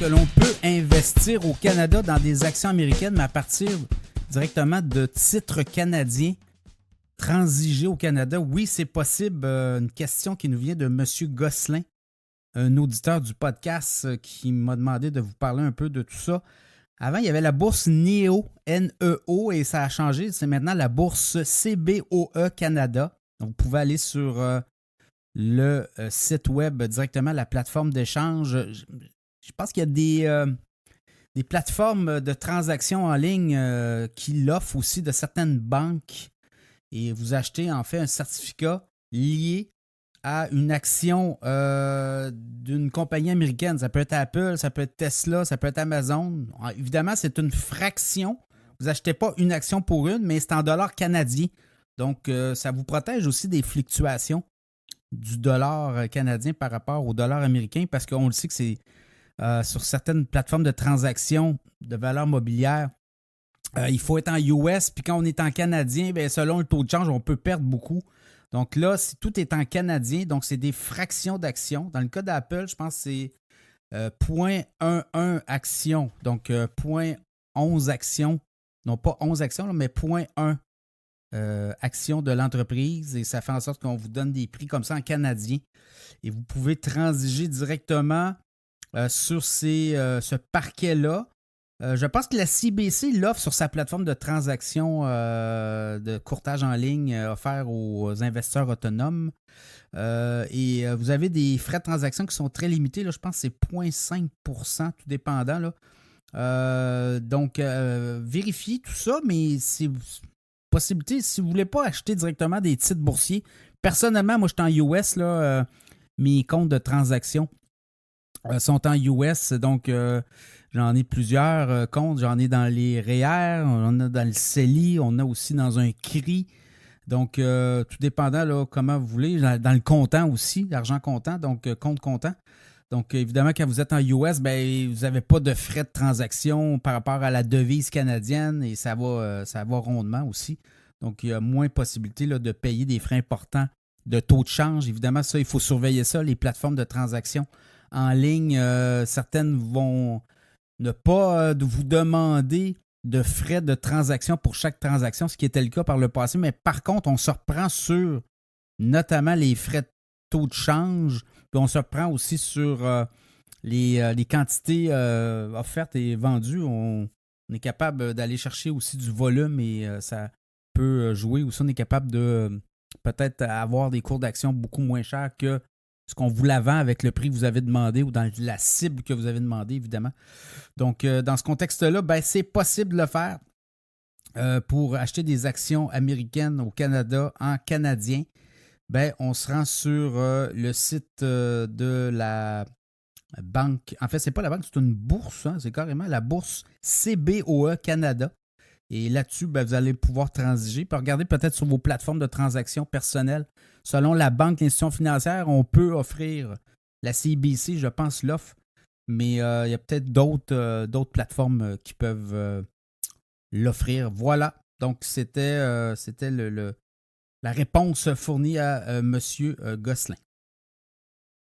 que l'on peut investir au Canada dans des actions américaines, mais à partir directement de titres canadiens transigés au Canada. Oui, c'est possible. Une question qui nous vient de M. Gosselin, un auditeur du podcast qui m'a demandé de vous parler un peu de tout ça. Avant, il y avait la bourse NEO, N-E-O, et ça a changé. C'est maintenant la bourse CBOE Canada. Donc, vous pouvez aller sur le site web directement, la plateforme d'échange. Je pense qu'il y a des plateformes de transactions en ligne qui l'offrent aussi de certaines banques. Et vous achetez en fait un certificat lié à une action d'une compagnie américaine. Ça peut être Apple, ça peut être Tesla, ça peut être Amazon. Évidemment, c'est une fraction. Vous n'achetez pas une action pour une, mais c'est en dollars canadiens. Donc, ça vous protège aussi des fluctuations du dollar canadien par rapport au dollar américain parce qu'on le sait que c'est sur certaines plateformes de transactions de valeurs mobilières, il faut être en US, puis quand on est en canadien, bien, selon le taux de change, on peut perdre beaucoup. Donc là, si tout est en canadien, donc c'est des fractions d'actions. Dans le cas d'Apple, je pense que c'est 0,11 actions, donc 0,11 actions, non pas 11 actions, mais 0,1 actions de l'entreprise, et ça fait en sorte qu'on vous donne des prix comme ça en canadien. Et vous pouvez transiger directement sur ce parquet-là. Je pense que la CBC l'offre sur sa plateforme de transaction de courtage en ligne offert aux investisseurs autonomes. Et vous avez des frais de transaction qui sont très limités. Là, je pense que c'est 0,5 %, tout dépendant. Là. Donc, vérifiez tout ça, mais c'est possibilité, si vous ne voulez pas acheter directement des titres boursiers. Personnellement, moi, je suis en US, là, mes comptes de transaction sont en US, donc j'en ai plusieurs comptes. J'en ai dans les REER, on en a dans le CELI, on a aussi dans un CRI. Donc, tout dépendant là, comment vous voulez. Dans le comptant aussi, l'argent comptant, donc compte comptant. Donc, évidemment, quand vous êtes en US, ben, vous n'avez pas de frais de transaction par rapport à la devise canadienne et ça va rondement aussi. Donc, il y a moins de possibilité là, de payer des frais importants de taux de change. Évidemment, ça, il faut surveiller ça, les plateformes de transaction en ligne. Certaines vont ne pas vous demander de frais de transaction pour chaque transaction, ce qui était le cas par le passé. Mais par contre, on se reprend sur notamment les frais de taux de change, puis on se reprend aussi sur les quantités offertes et vendues. On est capable d'aller chercher aussi du volume et ça peut jouer. Aussi, on est capable de peut-être avoir des cours d'action beaucoup moins chers que ce qu'on vous la vend avec le prix que vous avez demandé ou dans la cible que vous avez demandé, évidemment. Donc, dans ce contexte-là, ben, c'est possible de le faire pour acheter des actions américaines au Canada en canadien. Ben, on se rend sur le site de la banque. En fait, c'est pas la banque, c'est une bourse. Hein, c'est carrément la bourse CBOE Canada. Et là-dessus, ben, vous allez pouvoir transiger. Puis regardez peut-être sur vos plateformes de transactions personnelles. Selon la banque, l'institution financière, on peut offrir la CBC, je pense, l'offre. Mais il y a peut-être d'autres plateformes qui peuvent l'offrir. Voilà. Donc, c'était la réponse fournie à M. Gosselin.